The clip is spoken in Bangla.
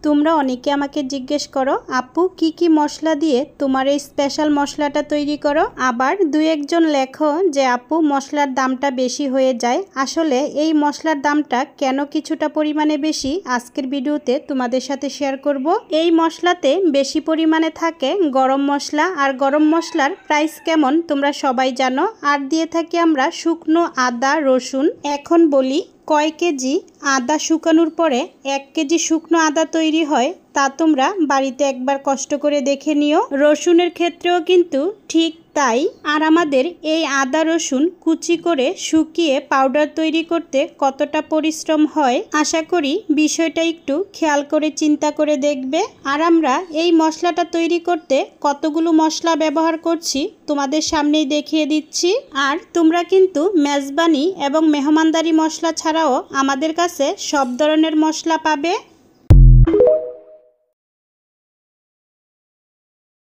তোমরা অনেকে আমাকে জিজ্ঞেস করো আপু কি মশলা দিয়ে তোমার এই স্পেশাল মশলাটা তৈরি করো। আবার দুই একজন লেখো যে আপু মশলার দামটা বেশি হয়ে যায়। আসলে এই মশলার দামটা কেন কিছুটা পরিমাণে বেশি আজকের ভিডিওতে তোমাদের সাথে শেয়ার করব। এই মশলাতে বেশি পরিমাণে থাকে গরম মশলা, আর গরম মশলার প্রাইস কেমন তোমরা সবাই জানো। আর দিয়ে থাকি আমরা শুকনো আদা রসুন। এখন বলি কয় কেজি আদা শুকানোর পরে 1 কেজি শুকনো আদা তৈরি হয় তা তোমরা বাড়িতে একবার কষ্ট করে দেখে নিও। রসুনের ক্ষেত্রেও কিন্তু ঠিক তাই। আর আমাদের এই আদা রসুন কুচি করে শুকিয়ে পাউডার তৈরি করতে কতটা পরিশ্রম হয় আশা করি বিষয়টা একটু খেয়াল করে চিন্তা করে দেখবে। আর আমরা এই মশলাটা তৈরি করতে কতগুলো মশলা ব্যবহার করছি তোমাদের সামনেই দেখিয়ে দিচ্ছি। আর তোমরা কিন্তু মেজবানি এবং মেহমানদারি মশলা ছাড়াও আমাদের কাছে সব ধরনের মশলা পাবে।